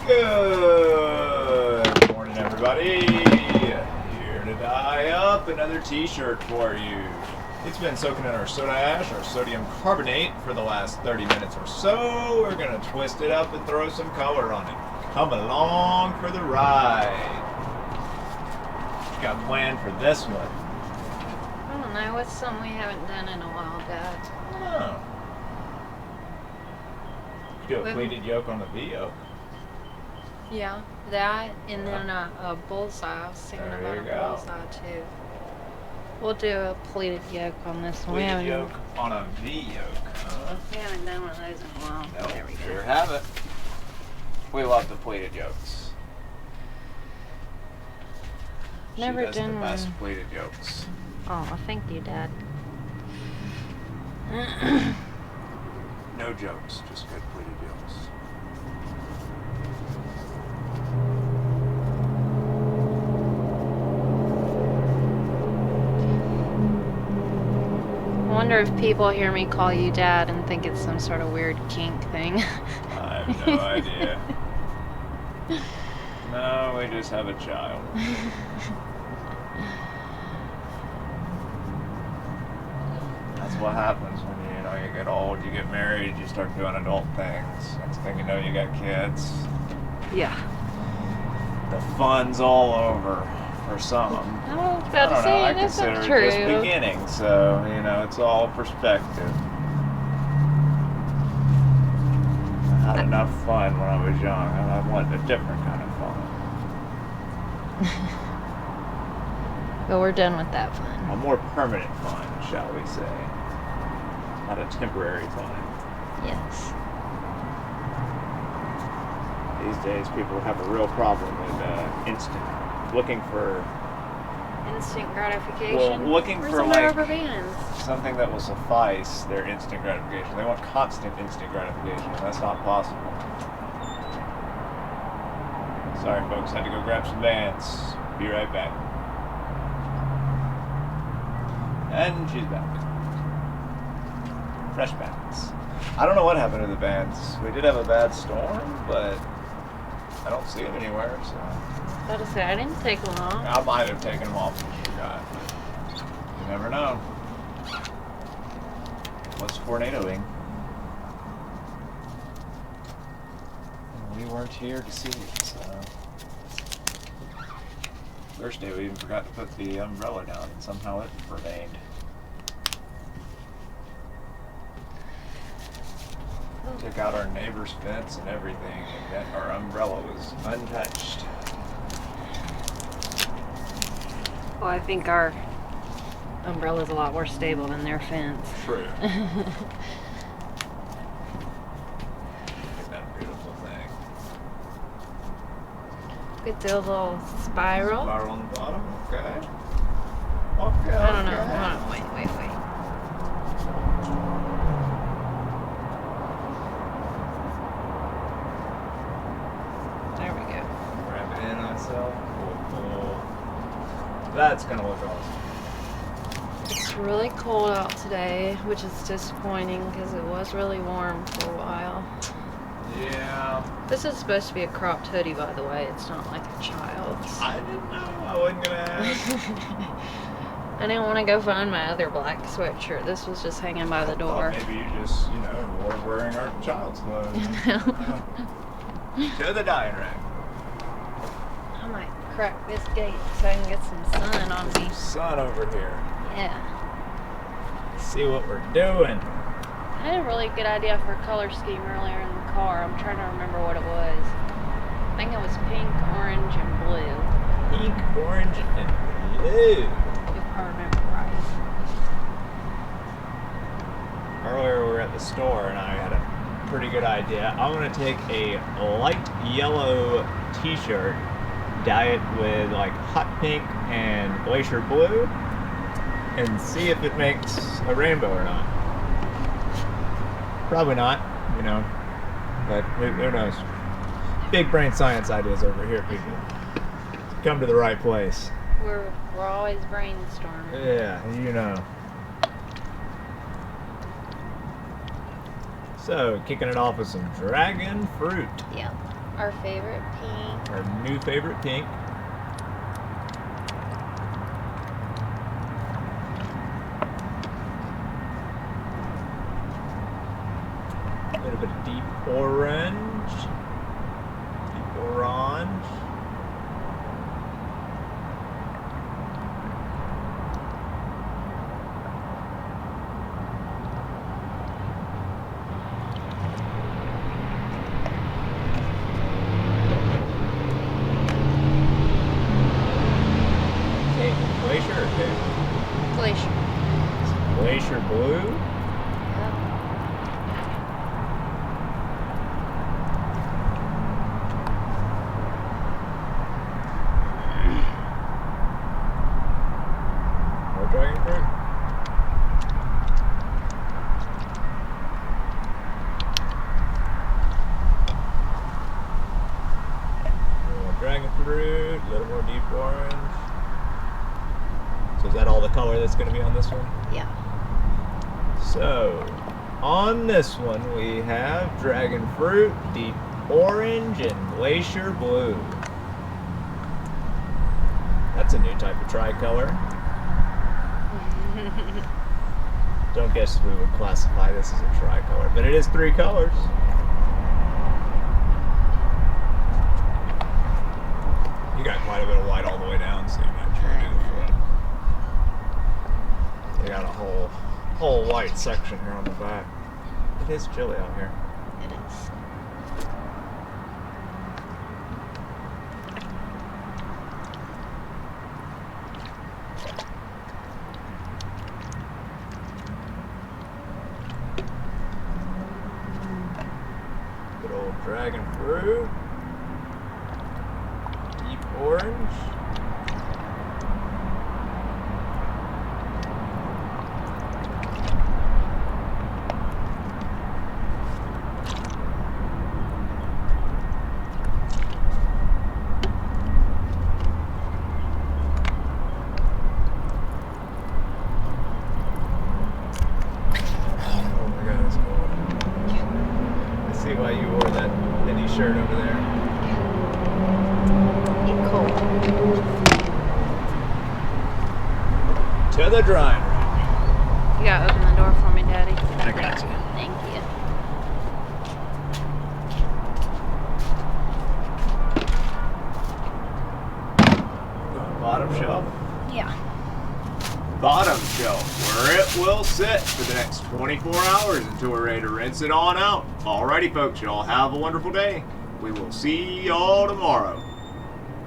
Good morning, everybody. Here to dye up another t-shirt for you. It's been soaking in our soda ash, our sodium carbonate, for the last 30 minutes or so. We're going to twist it up and throw some color on it. Come along for the ride. What you got planned for this one? I don't know. What's something we haven't done in a while, Dad? Oh. You do a pleated yoke on the V-yoke. Yeah, that, and then a bullseye. I was thinking about a bullseye too. We'll do a pleated yoke on this one. Pleated yoke on a V-yoke. We haven't done one of those in a while. Nope, There we go. sure have it. We love the pleated yokes. Never she does done the one. best pleated yokes. Oh, thank you, Dad. No jokes, just good pleated yokes. I wonder if people hear me call you Dad and think it's some sort of weird kink thing. I have no idea. No, we just have a child. That's what happens when you get old, you get married, you start doing adult things. Next thing you know, you got kids. Yeah. The fun's all over for some. I was about to say, I that's consider not it true. just beginning, so it's all perspective. I had enough fun when I was young, and I wanted a different kind of fun. But we're done with that fun. A more permanent fun, shall we say. Not a temporary fun. Yes. These days, people have a real problem with looking for Instant gratification. Well, looking Where's for, the like, rubber bands? something that will suffice their instant gratification. They want constant instant gratification, and that's not possible. Sorry, folks, had to go grab some bands. Be right back. And she's back. Fresh bands. I don't know what happened to the bands. We did have a bad storm, but I don't see them anywhere, so. I was about to say, I didn't take them off. I might have taken them off and forgot, but you never know. What's tornadoing? And we weren't here to see it, so. Thursday we even forgot to put the umbrella down, and somehow it remained. Took out our neighbor's fence and everything, and then our umbrella was untouched. Well, I think our umbrella's a lot more stable than their fence. True. Isn't that a beautiful thing? Could do a little spiral. Spiral on the bottom, okay. Okay, I don't know. Hold on, wait. There we go. Wrap it in on itself. Cool. That's gonna look awesome. It's really cold out today, which is disappointing because it was really warm for a while. Yeah. This is supposed to be a cropped hoodie, by the way. It's not like a child's. I didn't know. I wasn't gonna ask. I didn't want to go find my other black sweatshirt. This was just hanging by the door. Maybe you just, were wearing our child's clothes. To the dyeing rack. I might crack this gate so I can get some sun on me. Sun over here. Yeah. See what we're doing. I had a really good idea for a color scheme earlier in the car. I'm trying to remember what it was. I think it was pink, orange, and blue. Pink, orange, and blue. If I remember right. Earlier we were at the store and I had a pretty good idea. I'm going to take a light yellow t-shirt, dye it with like hot pink and Glacier Blue, and see if it makes a rainbow or not. Probably not, but who knows. Big brain science ideas over here, people. Come to the right place. We're always brainstorming. Yeah, So, kicking it off with some dragon fruit. Yeah. Our favorite pink. Our new favorite pink. A little bit of deep orange. Deep orange. Glacier or Cape? Glacier. Glacier Blue. Yep. More dragon fruit. More dragon fruit. A little more deep orange. So is that all the color that's going to be on this one? Yeah. So, on this one we have dragon fruit, deep orange, and glacier blue. That's a new type of tricolor. Don't guess we would classify this as a tricolor, but it is 3 colors. You got quite a bit of white all the way down, so you might try to do the front. They got a whole white section here on the back. It is chilly out here. It is. Good old dragon fruit. Deep orange. Oh my God, it's cold. I see why you wore that mini shirt over there. Get cold. To the drying rack. You gotta open the door for me, Daddy. I got you. Thank you. Bottom shelf. Yeah. Bottom shelf, where it will sit for the next 24 hours until we're ready to rinse it on out. Alrighty, folks, y'all have a wonderful day. We will see y'all tomorrow.